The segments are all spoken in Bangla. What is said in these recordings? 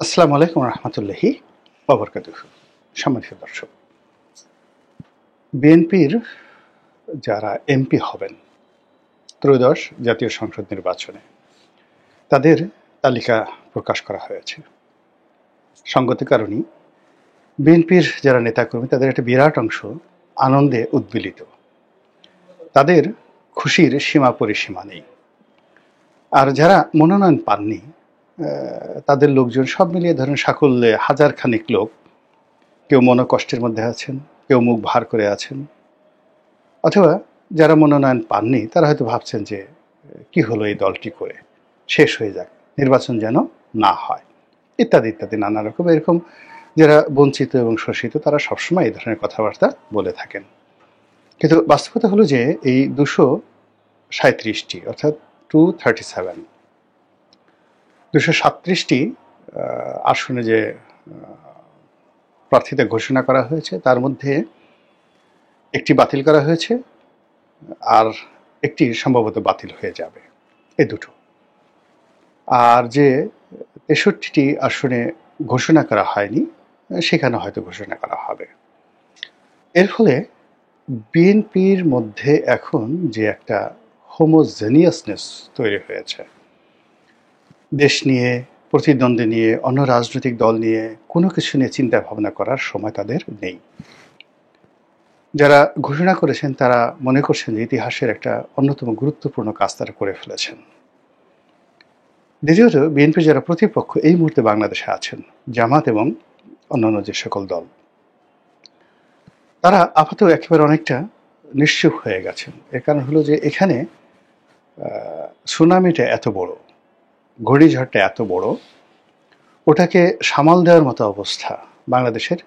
আসসালামু আলাইকুম রহমতুল্লাহি ওবরকাতুহু। সম্মানিত দর্শক, বিএনপির যারা এমপি হবেন ত্রয়োদশ জাতীয় সংসদ নির্বাচনে, তাদের তালিকা প্রকাশ করা হয়েছে। সঙ্গত কারণেই বিএনপির যারা নেতাকর্মী, তাদের একটা বিরাট অংশ আনন্দে উদ্বেলিত। তাদের খুশির সীমা পরিসীমা নেই। আর যারা মনোনয়ন পাননি, তাদের লোকজন সব মিলিয়ে ধরেন সাকল্যে হাজার খানিক লোক, কেউ মনোকষ্টের মধ্যে আছেন, কেউ মুখ ভার করে আছেন, অথবা যারা মনোনয়ন পাননি তারা হয়তো ভাবছেন যে কি হলো এই দলটি করে, শেষ হয়ে যাক, নির্বাচন যেন না হয়, ইত্যাদি ইত্যাদি নানা রকম এরকম যারা বঞ্চিত এবং শোষিত তারা সবসময় এই ধরনের কথাবার্তা বলে থাকেন। কিন্তু বাস্তবতা হলো যে এই 237টি অর্থাৎ 237 237টি আসনে যে প্রার্থীতা ঘোষণা করা হয়েছে তার মধ্যে একটি বাতিল করা হয়েছে, আর একটি সম্ভবত বাতিল হয়ে যাবে, এই দুটো। আর যে 63টি আসনে ঘোষণা করা হয়নি সেখানে হয়তো ঘোষণা করা হবে। এর ফলে বিএনপির মধ্যে এখন যে একটা হোমোজেনিয়াসনেস তৈরি হয়েছে, দেশ নিয়ে, প্রতিদ্বন্দ্বী নিয়ে, অন্য রাজনৈতিক দল নিয়ে কোনো কিছু নিয়ে চিন্তা ভাবনা করার সময় তাদের নেই। যারা ঘোষণা করেছেন তারা মনে করছেন যে ইতিহাসের একটা অন্যতম গুরুত্বপূর্ণ কাজ তারা করে ফেলেছেন। দ্বিতীয়ত, বিএনপির যারা প্রতিপক্ষ এই মুহূর্তে বাংলাদেশে আছেন, জামাত এবং অন্যান্য যে সকল দল, তারা আপাতত একেবারে অনেকটা নিশ্চুপ হয়ে গেছেন। এর কারণ হলো যে এখানে সুনামিটা এত বড়, ঘূর্ণিঝড়টা এত বড়, ওটাকে সামাল দেওয়ার মতো অবস্থা বাংলাদেশের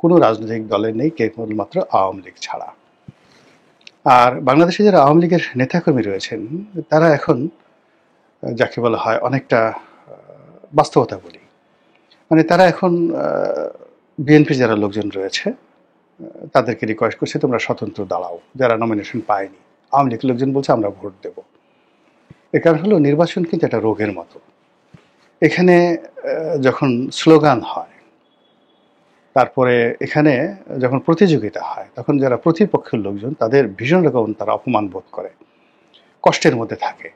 কোনো রাজনৈতিক দলের নেই, কেবলমাত্র আওয়ামী লীগ ছাড়া। আর বাংলাদেশে যারা আওয়ামী লীগের নেতাকর্মী রয়েছেন তারা এখন যাকে বলা হয় অনেকটা বাস্তবতা বলি, মানে তারা এখন বিএনপির যারা লোকজন রয়েছে তাদেরকে রিকোয়েস্ট করছে তোমরা স্বতন্ত্র দাঁড়াও, যারা নমিনেশন পায়নি। আওয়ামী লীগের লোকজন বলছে আমরা ভোট দেব। এর কারণ হলো নির্বাচন কিন্তু একটা রোগের মতো। এখানে যখন স্লোগান হয়, তারপরে এখানে যখন প্রতিযোগিতা হয়, তখন যারা প্রতিপক্ষের লোকজন তাদের ভীষণ রকম তারা অপমান বোধ করে, কষ্টের মধ্যে থাকে।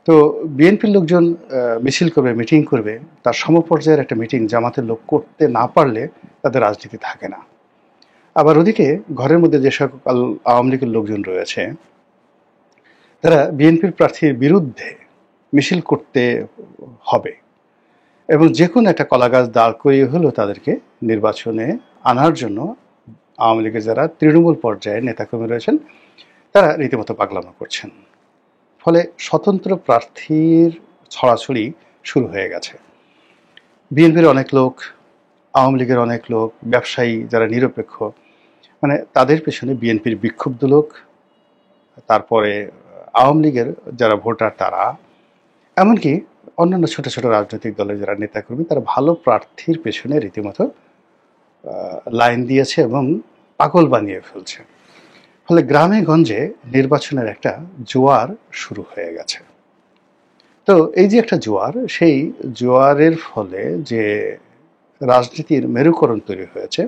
তো বিএনপির লোকজন মিছিল করবে, মিটিং করবে, তার সমপর্যায়ের একটা মিটিং জামাতের লোক করতে না পারলে তাদের রাজনীতি থাকে না। আবার ওদিকে ঘরের মধ্যে যে সকল আওয়ামী লীগের লোকজন রয়েছে তারা বিএনপির প্রার্থীর বিরুদ্ধে মিছিল করতে হবে এবং যে কোনো একটা কলাগাছ দাঁড় করিয়ে হলেও তাদেরকে নির্বাচনে আনার জন্য আওয়ামী লীগের যারা তৃণমূল পর্যায়ে নেতাকর্মী রয়েছেন তারা রীতিমতো পাগলামো করছেন। ফলে স্বতন্ত্র প্রার্থীর ছড়াছড়ি শুরু হয়ে গেছে। বিএনপির অনেক লোক, আওয়ামী লীগের অনেক লোক, ব্যবসায়ী যারা নিরপেক্ষ, মানে তাদের পেছনে বিএনপির বিক্ষুব্ধ লোক, তারপরে আওয়ামী লীগের যারা ভোটার তারা, এমনকি অন্যান্য ছোট ছোট রাজনৈতিক দলের যারা নেতাকর্মী তারা ভালো প্রার্থীর পেছনে রীতিমতো লাইন দিয়েছে এবং পাগল বানিয়ে ফেলছে। ফলে গ্রামে গঞ্জে নির্বাচনের একটা জোয়ার শুরু হয়ে গেছে। তো এই যে একটা জোয়ার, সেই জোয়ারের ফলে যে রাজনীতির মেরুকরণ তৈরি হয়েছে,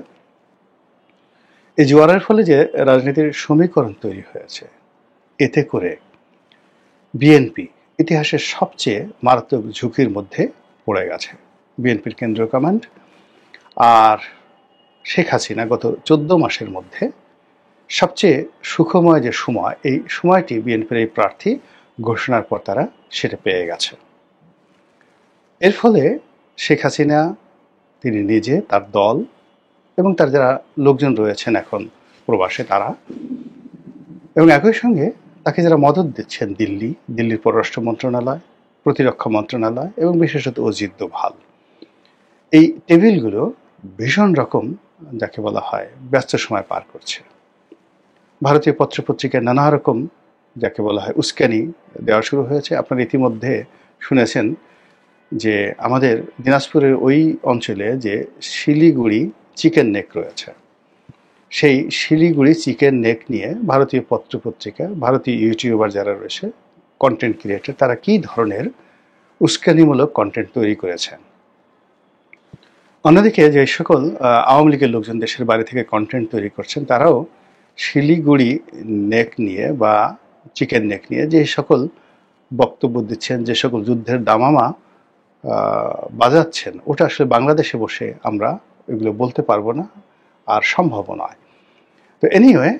এই জোয়ারের ফলে যে রাজনীতির সমীকরণ তৈরি হয়েছে, এতে করে বিএনপি ইতিহাসের সবচেয়ে মারাত্মক ঝুঁকির মধ্যে পড়ে গেছে। বিএনপির কেন্দ্রীয় কমান্ড আর শেখ হাসিনা গত 14 মাসের মধ্যে সবচেয়ে সুখময় যে সময়, এই সময়টি বিএনপির এই প্রার্থী ঘোষণার পর তারা সেটা পেয়ে গেছে। এর ফলে শেখ হাসিনা, তিনি নিজে, তার দল এবং তার যারা লোকজন রয়েছেন এখন প্রবাসে তারা, এবং একই সঙ্গে তাকে যারা মদত দিচ্ছেন দিল্লির পররাষ্ট্র মন্ত্রণালয়, প্রতিরক্ষা মন্ত্রণালয় এবং বিশেষত অজিত দোভাল, এই টেবিলগুলো ভীষণ রকম যাকে বলা হয় ব্যস্ত সময় পার করছে। ভারতীয় পত্রপত্রিকায় নানা রকম যাকে বলা হয় উস্কানি দেওয়া শুরু হয়েছে। আপনারা ইতিমধ্যে শুনেছেন যে আমাদের দিনাজপুরের ওই অঞ্চলে যে শিলিগুড়ি চিকেন নেক রয়েছে, সেই শিলিগুড়ি চিকেন নেক নিয়ে ভারতীয় পত্রপত্রিকা, ভারতীয় ইউটিউবার যারা রয়েছে, কন্টেন্ট ক্রিয়েটর, তারা কী ধরনের উস্কানিমূলক কন্টেন্ট তৈরি করেছেন। অন্যদিকে যে সকল আওয়ামী লীগের লোকজন দেশের বাইরে থেকে কন্টেন্ট তৈরি করছেন, তারাও শিলিগুড়ি নেক নিয়ে বা চিকেন নেক নিয়ে যে সকল বক্তব্য দিচ্ছেন, যে সকল যুদ্ধের দামামা বাজাচ্ছেন, ওটা আসলে বাংলাদেশে বসে আমরা এগুলো বলতে পারবো না, আর সম্ভব নয়। তো এনিওয়ে,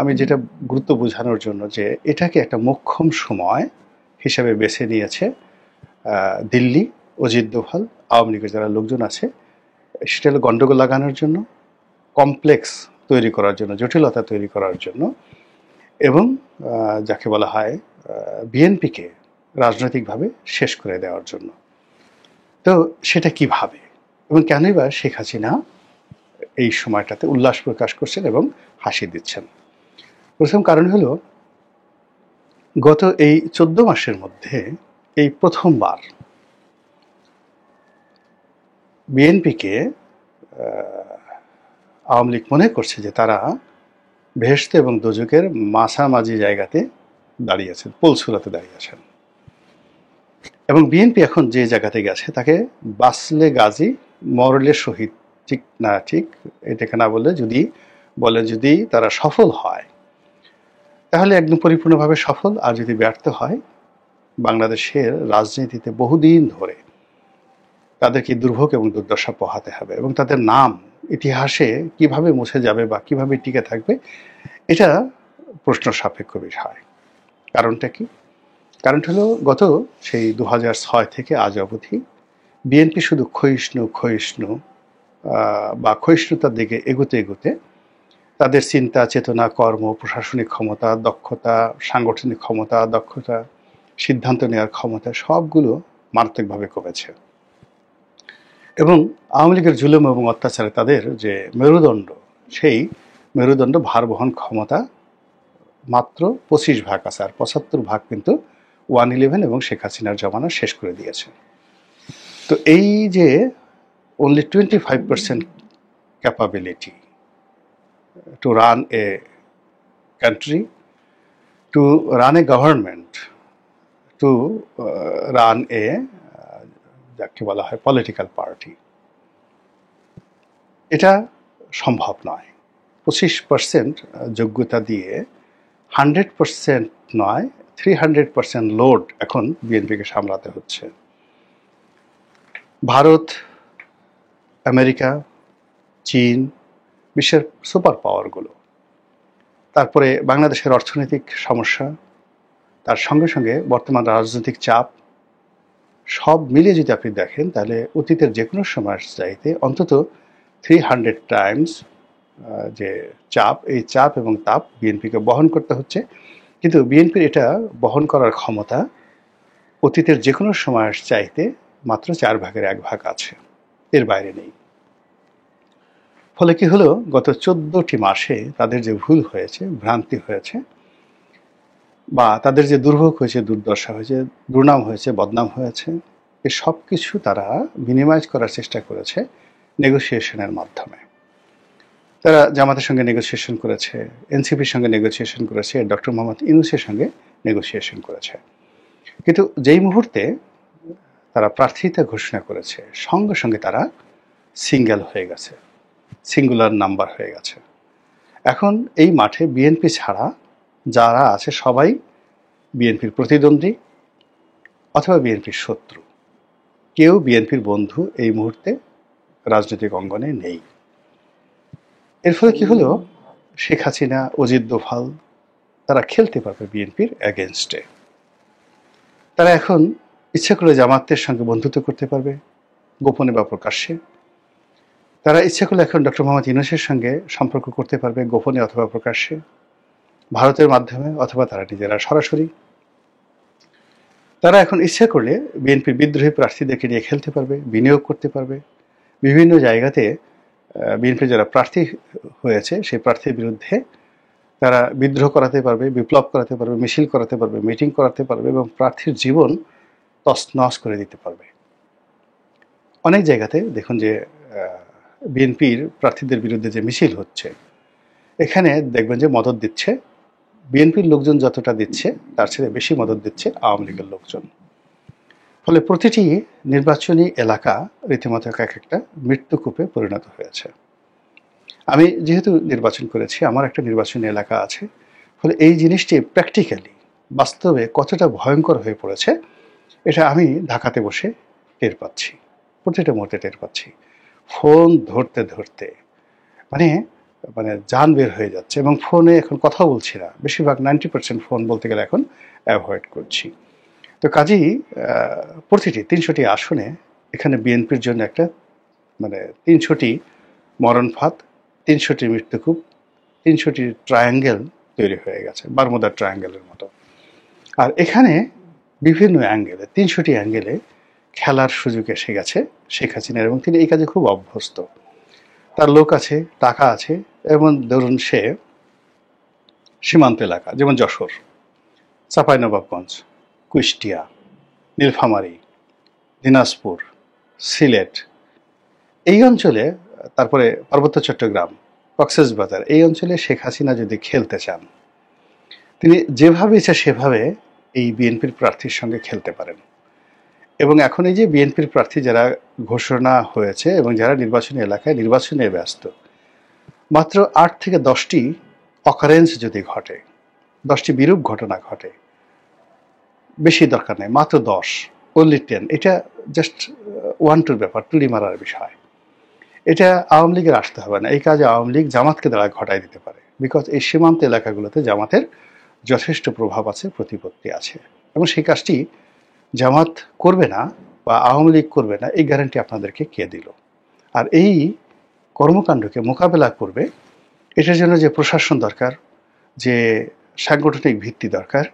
আমি যেটা গুরুত্ব বোঝানোর জন্য যে এটাকে একটা মোক্ষম সময় হিসেবে বেছে নিয়েছে দিল্লি, অজিত দোভাল, আওয়ামী লীগের যারা লোকজন আছে, সেটা হলো গন্ডগোল লাগানোর জন্য, কমপ্লেক্স তৈরি করার জন্য, জটিলতা তৈরি করার জন্য, এবং যাকে বলা হয় বিএনপিকে রাজনৈতিকভাবে শেষ করে দেওয়ার জন্য। তো সেটা কিভাবে এবং কেনই বা শেখ হাসিনা এই সময়টাতে উল্লাস প্রকাশ করছেন এবং হাসি দিচ্ছেন? প্রথম কারণ হলো, গত এই 14 মাসের মধ্যে এই প্রথমবার বিএনপিকে আওয়ামী লীগ মনে করছে যে তারা বেহেশত এবং দোজখের মাঝামাঝি জায়গাতে দাঁড়িয়েছেন, পোলসুরাতে দাঁড়িয়েছেন। এবং বিএনপি এখন যে জায়গাতে গেছে তাকে বাসলে গাজী, মরলে শহীদ, ঠিক না ঠিক এটাকে না বলে যদি তারা সফল হয় তাহলে একদম পরিপূর্ণভাবে সফল, আর যদি ব্যর্থ হয় বাংলাদেশের রাজনীতিতে বহুদিন ধরে তাদেরকে দুর্ভোগ এবং দুর্দশা পোহাতে হবে, এবং তাদের নাম ইতিহাসে কিভাবে মুছে যাবে বা কিভাবে টিকে থাকবে, এটা প্রশ্ন সাপেক্ষ বিষয়। কারণটা কি? কারণটা হলো, গত সেই 2006 থেকে আজ অবধি বিএনপি শুধু ক্ষয়িষ্ণু বা ক্ষয়িষ্ণুতার দিকে এগোতে তাদের চিন্তা, চেতনা, কর্ম, প্রশাসনিক ক্ষমতা, দক্ষতা, সাংগঠনিক ক্ষমতা, দক্ষতা, সিদ্ধান্ত নেওয়ার ক্ষমতা সবগুলো মারাত্মকভাবে কমেছে। এবং আওয়ামী লীগের জুলুম এবং অত্যাচারে তাদের যে মেরুদণ্ড, সেই মেরুদণ্ড ভার বহন ক্ষমতা মাত্র 25% আছে, আর 75% কিন্তু 111 এবং শেখ হাসিনার জমানা শেষ করে দিয়েছে। তো এই যে only 25% capability to run a country, to run a government, to run a যাকে বলা হয় পলিটিক্যাল পার্টি, এটা সম্ভব নয়। 25% যোগ্যতা দিয়ে 100% নয়, 300% লোড এখন বিএনপিকে সামলাতে হচ্ছে। ভারত, আমেরিকা, চীন, বিশ্বের সুপার পাওয়ারগুলো, তারপরে বাংলাদেশের অর্থনৈতিক সমস্যা, তার সঙ্গে সঙ্গে বর্তমান রাজনৈতিক চাপ, সব মিলিয়ে যদি আপনি দেখেন তাহলে অতীতের যে কোনো সময়ের চাইতে অন্তত 300 টাইমস যে চাপ, এই চাপ এবং তাপ বিএনপিকে বহন করতে হচ্ছে। কিন্তু বিএনপির এটা বহন করার ক্ষমতা অতীতের যে কোনো সময়ের চাইতে মাত্র 1/4 আছে, এর বাইরে নেই। ফলে কি হলো, গত 14টি মাসে তাদের যে ভুল হয়েছে, ভ্রান্তি হয়েছে, বা তাদের যে দুর্ভোগ হয়েছে, দুর্দশা হয়েছে, দুর্নাম হয়েছে, বদনাম হয়েছে, এ সব কিছু তারা মিনিমাইজ করার চেষ্টা করেছে নেগোসিয়েশনের মাধ্যমে। তারা জামাতের সঙ্গে নেগোসিয়েশন করেছে, এনসিপির সঙ্গে নেগোসিয়েশন করেছে, ডক্টর মোহাম্মদ ইউনূসের সঙ্গে নেগোসিয়েশন করেছে। কিন্তু যেই মুহূর্তে তারা প্রার্থিতা ঘোষণা করেছে, সঙ্গে সঙ্গে তারা সিঙ্গেল হয়ে গেছে, সিঙ্গুলার নাম্বার হয়ে গেছে। এখন এই মাঠে বিএনপি ছাড়া যারা আছে সবাই বিএনপির প্রতিদ্বন্দ্বী অথবা বিএনপির শত্রু। কেউ বিএনপির বন্ধু এই মুহূর্তে রাজনৈতিক অঙ্গনে নেই। এর ফলে কি হলো, শেখ হাসিনা, অজিত দোভাল তারা খেলতে পারবে বিএনপির এগেনস্টে। তারা এখন ইচ্ছা করে জামাতের সঙ্গে বন্ধুত্ব করতে পারবে, গোপনে বা প্রকাশ্যে। তারা ইচ্ছা করলে এখন ডক্টর মোহাম্মদ ইউনূসের সঙ্গে সম্পর্ক করতে পারবে, গোপনে অথবা প্রকাশ্যে, ভারতের মাধ্যমে অথবা তারা নিজেরা সরাসরি। তারা এখন ইচ্ছা করলে বিএনপির বিদ্রোহী প্রার্থীদেরকে নিয়ে খেলতে পারবে, বিনিয়োগ করতে পারবে। বিভিন্ন জায়গাতে বিএনপি যারা প্রার্থী হয়েছে সেই প্রার্থীর বিরুদ্ধে তারা বিদ্রোহ করাতে পারবে, বিপ্লব করাতে পারবে, মিছিল করাতে পারবে, মিটিং করাতে পারবে এবং প্রার্থীর জীবন তছনছ করে দিতে পারবে। অনেক জায়গাতে দেখুন যে বিএনপির প্রার্থীদের বিরুদ্ধে যে মিছিল হচ্ছে, এখানে দেখবেন যে মদদ দিচ্ছে বিএনপির লোকজন, যতটা দিচ্ছে তার চেয়ে বেশি মদদ দিচ্ছে আওয়ামী লীগের লোকজন। ফলে প্রতিটি নির্বাচনী এলাকা রীতিমতো এক একটা মৃত্যুকূপে পরিণত হয়েছে। আমি যেহেতু নির্বাচন করেছি, আমার একটা নির্বাচনী এলাকা আছে, ফলে এই জিনিসটি প্র্যাকটিক্যালি বাস্তবে কতটা ভয়ঙ্কর হয়ে পড়েছে এটা আমি ঢাকাতে বসে টের পাচ্ছি, প্রতিটা মুহূর্তে টের পাচ্ছি। ফোন ধরতে ধরতে মানে মানে জান বের হয়ে যাচ্ছে, এবং ফোনে এখন কথা বলছি না, বেশিরভাগ 90% ফোন বলতে গেলে এখন অ্যাভয়েড করছি। তো কাজেই প্রতিটি 300টি আসনে এখানে বিএনপির জন্য একটা 300টি মরণ ফাঁদ, 300টি মৃত্যুকূপ, 300টি ট্রায়াঙ্গেল তৈরি হয়ে গেছে, বারমুদার ট্রায়াঙ্গেলের মতো। আর এখানে বিভিন্ন অ্যাঙ্গেলে 300টি অ্যাঙ্গেলে খেলার সুযোগ এসে গেছে শেখ হাসিনার, এবং তিনি এই কাজে খুব অভ্যস্ত। তার লোক আছে, টাকা আছে, এবং ধরুন সে সীমান্ত এলাকা যেমন যশোর, চাঁপাইনবাবগঞ্জ, কুষ্টিয়া, নীলফামারী, দিনাজপুর, সিলেট, এই অঞ্চলে, তারপরে পার্বত্য চট্টগ্রাম, কক্সবাজার, এই অঞ্চলে শেখ হাসিনা যদি খেলতে চান, তিনি যেভাবে ইচ্ছা সেভাবে এই বিএনপির প্রার্থীর সঙ্গে খেলতে পারেন। এবং এখন এই যে বিএনপির প্রার্থী যারা ঘোষণা হয়েছে এবং যারা নির্বাচনী এলাকায় নির্বাচনে ব্যস্ত, মাত্র 8 থেকে 10টি অকারেন্স যদি ঘটে, 10টি বিরূপ ঘটনা ঘটে, বেশি দরকার নেই, মাত্র 10, only 10, এটা জাস্ট 1-2 ব্যাপার, তুড়ি মারার বিষয়। এটা আওয়ামী লীগের আসতে হবে না, এই কাজে আওয়ামী লীগ জামাতকে দ্বারা ঘটাই দিতে পারে, বিকজ এই সীমান্ত এলাকাগুলোতে জামাতের যথেষ্ট প্রভাব আছে, প্রতিপত্তি আছে, এবং সেই কাজটি জামাত করবে না বা আওয়ামী লীগ করবে না, এই গ্যারান্টি আপনাদেরকে কে দিল? আর এই কর্মকাণ্ডকে মোকাবেলা করবে, এটার জন্য যে প্রশাসন দরকার, যে সাংগঠনিক ভিত্তি দরকার,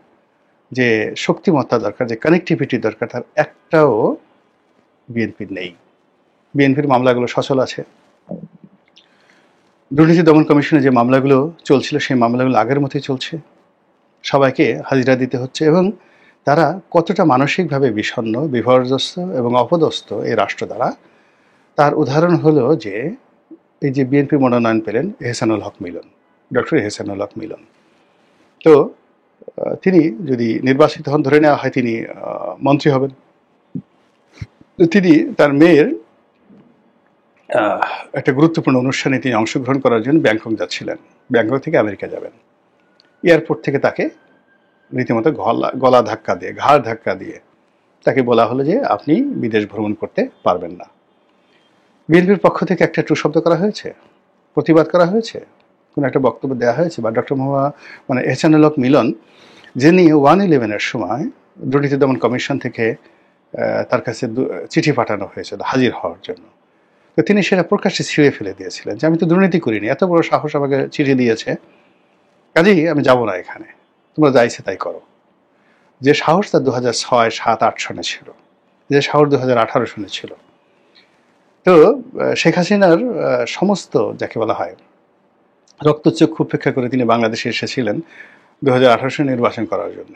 যে শক্তিমত্তা দরকার, যে কানেক্টিভিটি দরকার, তার একটাও বিএনপির নেই। বিএনপির মামলাগুলো সচল আছে, দুর্নীতি দমন কমিশনে যে মামলাগুলো চলছিল সেই মামলাগুলো আগের মতোই চলছে, সবাইকে হাজিরা দিতে হচ্ছে, এবং তারা কতটা মানসিকভাবে বিষণ্ণ, বিপর্যস্ত এবং অপদস্থ এই রাষ্ট্র দ্বারা, তার উদাহরণ হলো যে এই যে বিএনপি মনোনয়ন পেলেন এহসানুল হক মিলন, ডক্টর এহসানুল হক মিলন। তো তিনি যদি নির্বাচিত হন, ধরে নেওয়া হয় তিনি মন্ত্রী হবেন, তিনি তার মেয়ের একটা গুরুত্বপূর্ণ অনুষ্ঠানে তিনি অংশগ্রহণ করার জন্য ব্যাংকক যাচ্ছিলেন, ব্যাংকক থেকে আমেরিকা যাবেন। এয়ারপোর্ট থেকে তাকে রীতিমতো গলা ধাক্কা দিয়ে, ঘাড় ধাক্কা দিয়ে তাকে বলা হলো যে আপনি বিদেশ ভ্রমণ করতে পারবেন না। বিএনপির পক্ষ থেকে একটা টু শব্দ করা হয়েছে, প্রতিবাদ করা হয়েছে, কোনো একটা বক্তব্য দেওয়া হয়েছে? বা ডক্টর এহসানুল হক মিলন, যিনি 1/11-এর সময় দুর্নীতি দমন কমিশন থেকে তার কাছে চিঠি পাঠানো হয়েছিল হাজির হওয়ার জন্য, তো তিনি সেটা প্রকাশ্যে ছিঁড়ে ফেলে দিয়েছিলেন যে আমি তো দুর্নীতি করিনি, এত বড় সাহস আমাকে চিঠি দিয়েছে, কাজেই আমি যাব না এখানে, তোমরা যা ইচ্ছে তাই করো। যে সাহস তার 2006, 7, 8 সনে ছিল, যে সাহস 2018 সনে ছিল। তো শেখ হাসিনার সমস্ত যাকে বলা হয় রক্তচক্ষু উপেক্ষা করে তিনি বাংলাদেশে এসেছিলেন 2018 সালে নির্বাচন করার জন্য।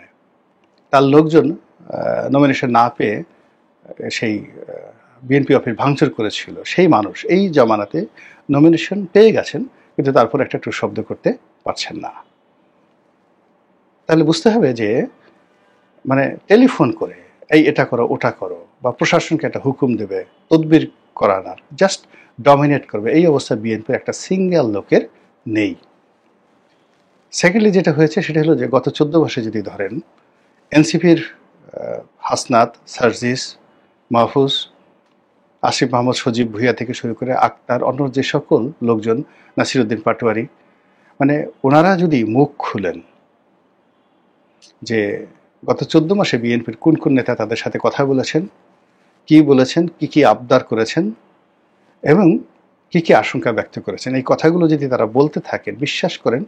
তার লোকজন নমিনেশন না পেয়ে সেই বিএনপি অফিস ভাঙচুর করেছিল, সেই মানুষ এই জমানাতে নমিনেশন পেয়ে গেছেন, কিন্তু তারপর একটা টু শব্দ করতে পারছেন না। তাহলে বুঝতে হবে যে টেলিফোন করে এই এটা করো ওটা করো, বা প্রশাসনকে একটা হুকুম দেবে, তদবির করানোর, জাস্ট ডমিনেট করবে, এই অবস্থা বিএনপির একটা সিঙ্গেল লোকের নেই। সেকেন্ডলি যেটা হয়েছে সেটা হলো যে গত 14 মাসে যদি ধরেন, এনসিপির হাসনাত, সার্জিস, মাহফুজ, আসিফ মাহমুদ, সজীব ভুইয়া থেকে শুরু করে আক্তার, অন্য যে সকল লোকজন, নাসিরউদ্দিন পাটোয়ারি, ওনারা যদি মুখ খুলেন যে গত 14 মাসে বিএনপির কোন কোন নেতা তাদের সাথে কথা বলেছেন, কি কি আবদার করেছেন, এবং কি কি আশঙ্কা ব্যক্ত করেছেন, এই কথাগুলো যদি তারা বলতে থাকেন, বিশ্বাস করেন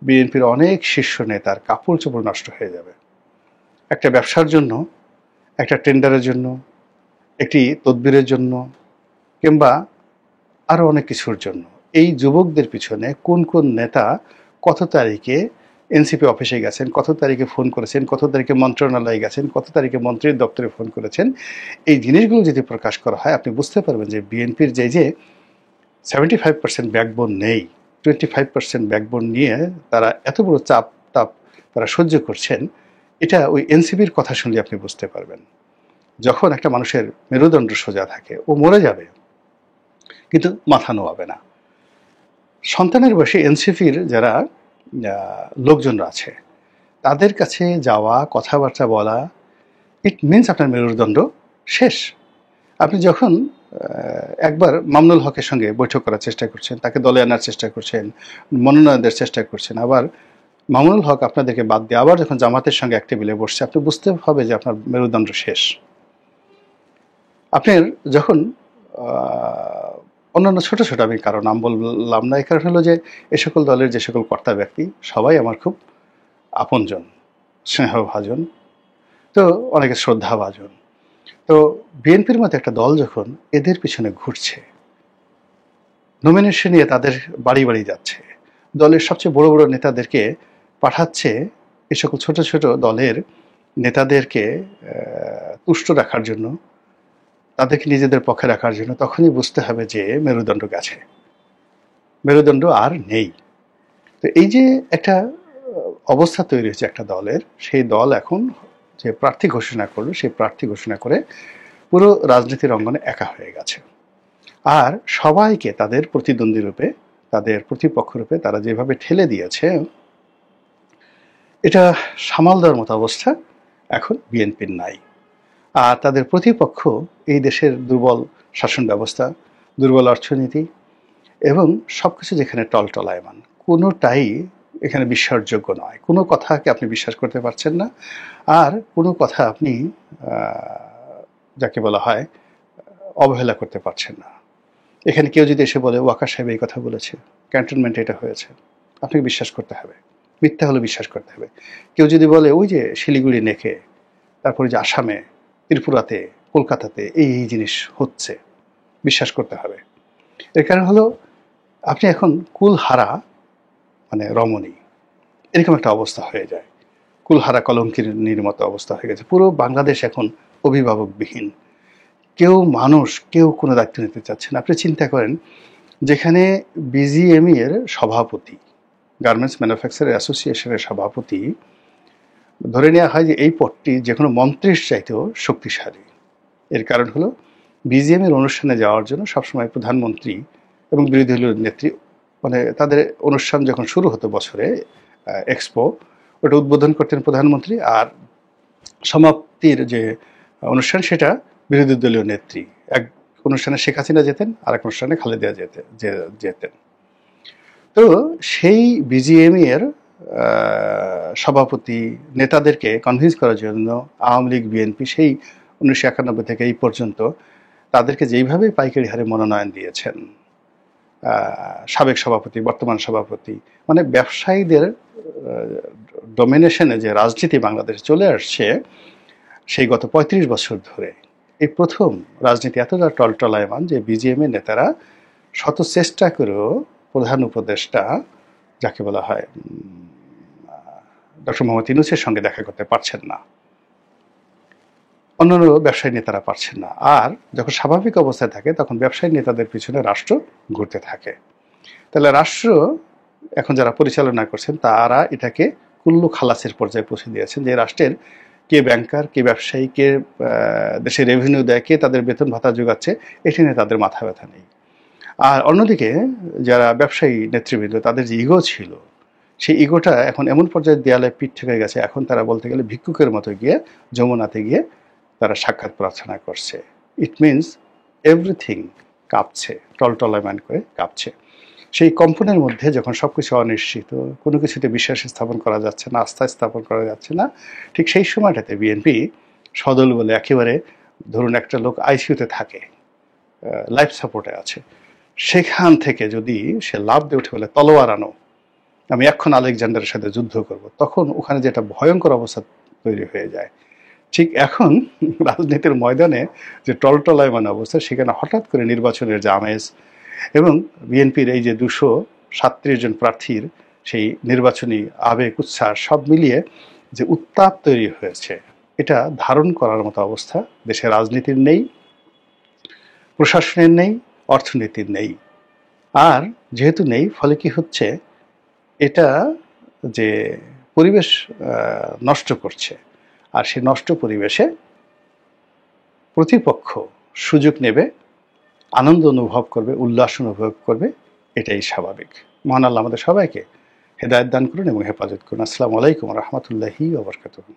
বিএনপির অনেক শীর্ষ নেতার কাপড় চোপড় নষ্ট হয়ে যাবে। একটা ব্যবসার জন্য, একটা টেন্ডারের জন্য, একটি তদবিরের জন্য, কিংবা আরো অনেক কিছুর জন্য এই যুবকদের পিছনে কোন কোন নেতা কত তারিখে এনসিপি অফিসে গেছেন, কত তারিখে ফোন করেছেন, কত তারিখে মন্ত্রণালয়ে গেছেন, কত তারিখে মন্ত্রীর দপ্তরে ফোন করেছেন, এই জিনিসগুলো যদি প্রকাশ করা হয়, আপনি বুঝতে পারবেন যে বিএনপির যে 75% ব্যাকবোন নেই, 25% ব্যাকবোন নিয়ে তারা এত বড় তাপ তারা সহ্য করছেন, এটা ওই এনসিপির কথা শুনলে আপনি বুঝতে পারবেন। যখন একটা মানুষের মেরুদণ্ড সোজা থাকে, ও মরে যাবে কিন্তু মাথা নোয়াবে না। সন্তানের বয়সে এনসিপির যারা লোকজনরা আছে, তাদের কাছে যাওয়া, কথাবার্তা বলা, ইট মিনস আপনার মেরুদণ্ড শেষ। আপনি যখন একবার মামুনুল হকের সঙ্গে বৈঠক করার চেষ্টা করছেন, তাকে দলে আনার চেষ্টা করছেন, মনোনয়ন দেওয়ার চেষ্টা করছেন, আবার মামুনুল হক আপনাদেরকে বাদ দিয়ে আবার যখন জামাতের সঙ্গে এক টেবিলে বসছে, আপনি বুঝতে হবে যে আপনার মেরুদণ্ড শেষ। আপনার যখন অন্যান্য ছোট ছোট, আমি কারো নাম বললাম না, এই কারণ হলো যে এ সকল দলের যে সকল কর্তা ব্যক্তি সবাই আমার খুব আপনজন, স্নেহভাজন, তো অনেকে শ্রদ্ধাভাজন। তো বিএনপির মতো একটা দল যখন এদের পিছনে ঘুরছে, নমিনেশন নিয়ে তাদের বাড়ি বাড়ি যাচ্ছে, দলের সবচেয়ে বড় বড় নেতাদেরকে পাঠাচ্ছে এ সকল ছোট ছোট দলের নেতাদেরকে তুষ্ট রাখার জন্য, তাদেরকে নিজেদের পক্ষে রাখার জন্য, তখনই বুঝতে হবে যে মেরুদণ্ড গেছে, মেরুদণ্ড আর নেই। তো এই যে একটা অবস্থা তৈরি হয়েছে একটা দলের, সেই দল এখন যে প্রার্থী ঘোষণা করলো, সেই প্রার্থী ঘোষণা করে পুরো রাজনীতির অঙ্গনে একা হয়ে গেছে। আর সবাইকে তাদের প্রতিদ্বন্দ্বী রূপে, তাদের প্রতিপক্ষ রূপে তারা যেভাবে ঠেলে দিয়েছে, এটা সামাল দেওয়ার মতো অবস্থা এখন বিএনপির নাই। আর তাদের প্রতিপক্ষ এই দেশের দুর্বল শাসন ব্যবস্থা, দুর্বল অর্থনীতি এবং সবকিছু যেখানে টলটলায়মান, কোনোটাই এখানে বিশ্বাসযোগ্য নয়। কোনো কথাকে আপনি বিশ্বাস করতে পারছেন না, আর কোনো কথা আপনি যাকে বলা হয় অবহেলা করতে পারছেন না। এখানে কেউ যদি এসে বলে ওয়াকার সাহেব এই কথা বলেছে, ক্যান্টনমেন্টে এটা হয়েছে, আপনাকে বিশ্বাস করতে হবে, মিথ্যা হলে বিশ্বাস করতে হবে। কেউ যদি বলে ওই যে শিলিগুড়ি নেকে, তারপরে যে আসামে, ত্রিপুরাতে, কলকাতাতে এই এই জিনিস হচ্ছে, বিশ্বাস করতে হবে। এর কারণ হলো আপনি এখন কুলহারা মানে রমণী, এরকম একটা অবস্থা হয়ে যায়। কুলহারা কলঙ্কিনীর মতো অবস্থা হয়ে গেছে। পুরো বাংলাদেশ এখন অভিভাবকবিহীন। কেউ কোনো দায়িত্ব নিতে চাচ্ছে না। আপনি চিন্তা করেন, যেখানে বিজিএমই এর সভাপতি, গার্মেন্টস ম্যানুফ্যাকচারার অ্যাসোসিয়েশনের সভাপতি, ধরে নেওয়া হয় যে এই পদটি যে কোনো মন্ত্রীর চাইতেও শক্তিশালী। এর কারণ হলো বিজিএম এর অনুষ্ঠানে যাওয়ার জন্য সবসময় প্রধানমন্ত্রী এবং বিরোধী দলীয় নেত্রী, মানে তাদের অনুষ্ঠান যখন শুরু হতো বছরে, এক্সপো, ওটা উদ্বোধন করতেন প্রধানমন্ত্রী, আর সমাপ্তির যে অনুষ্ঠান সেটা বিরোধী দলীয় নেত্রী। এক অনুষ্ঠানে শেখ হাসিনা যেতেন, আর এক অনুষ্ঠানে খালেদা যেতেন। তো সেই বিজিএমই এর সভাপতি নেতাদেরকে কনভিন্স করার জন্য আওয়ামী লীগ, বিএনপি সেই 1991 থেকে এই পর্যন্ত তাদেরকে যেইভাবে পাইকারি হারে মনোনয়ন দিয়েছেন, সাবেক সভাপতি, বর্তমান সভাপতি, মানে ব্যবসায়ীদের ডমিনেশনে যে রাজনীতি বাংলাদেশে চলে আসছে, সেই গত 35 বছর ধরে এই প্রথম রাজনীতি এতটা টলটলায়মান যে বিজিএম এর নেতারা শত চেষ্টা করেও প্রধান উপদেষ্টা যাকে বলা হয় ডক্টর মোহাম্মদ ইউনূসের সঙ্গে দেখা করতে পারছেন না, অন্যান্য ব্যবসায়ী নেতারা পারছেন না। আর যখন স্বাভাবিক অবস্থায় থাকে তখন ব্যবসায়ী নেতাদের পিছনে রাষ্ট্র ঘুরতে থাকে। তাহলে রাষ্ট্র এখন যারা পরিচালনা করছেন তারা এটাকে কুল্লু খালাসের পর্যায়ে পৌঁছে দিয়েছেন, যে রাষ্ট্রের কে ব্যাংকার, কে ব্যবসায়ী, কে দেশে রেভিনিউ দেয়, কে তাদের বেতন ভাতা যোগাচ্ছে, এটি নিয়ে তাদের মাথা ব্যথা নেই। আর অন্যদিকে যারা ব্যবসায়ী নেতৃবৃন্দ, তাদের যে ইগো ছিল, সেই ইগোটা এখন এমন পর্যায়ে দেয়ালে পিঠ থেকে গেছে, এখন তারা বলতে গেলে ভিক্ষুকের মতো গিয়ে যমুনাতে গিয়ে তারা সাক্ষাৎ প্রার্থনা করছে। ইট মিনস এভরিথিং কাঁপছে, টলটলায়মান করে কাঁপছে। সেই কম্পনের মধ্যে যখন সবকিছু অনিশ্চিত, কোনো কিছুতে বিশ্বাস স্থাপন করা যাচ্ছে না, আস্থা স্থাপন করা যাচ্ছে না, ঠিক সেই সময়টাতে বিএনপি সদল বলে একেবারে, ধরুন একটা লোক আইসিইউতে থাকে, লাইফ সাপোর্টে আছে, সেখান থেকে যদি সে লাভ দিয়ে উঠে বলে তলোয়ার আনো, আমি এখন আলেকজান্ডারের সাথে যুদ্ধ করব, তখন ওখানে যে একটা ভয়ঙ্কর অবস্থা তৈরি হয়ে যায়। ঠিক এখন রাজনীতির ময়দানে যে টলটলায়মান অবস্থা, সেখানে হঠাৎ করে নির্বাচনের যে আমেজ এবং বিএনপির এই যে 237 জন প্রার্থীর সেই নির্বাচনী আবেগ, উচ্ছ্বাস সব মিলিয়ে যে উত্তাপ তৈরি হয়েছে, এটা ধারণ করার মতো অবস্থা দেশের রাজনীতির নেই, প্রশাসনের নেই, অর্থনীতির নেই। আর যেহেতু নেই, ফলে কি হচ্ছে, এটা যে পরিবেশ নষ্ট করছে, আর সেই নষ্ট পরিবেশে প্রতিপক্ষ সুযোগ নেবে, আনন্দ অনুভব করবে, উল্লাস অনুভব করবে, এটাই স্বাভাবিক। মহান আল্লাহ আমাদের সবাইকে হেদায়েত দান করুন এবং হেফাজত করুন। আসসালামু আলাইকুম ওয়া রাহমাতুল্লাহি ওয়া বারাকাতুহু।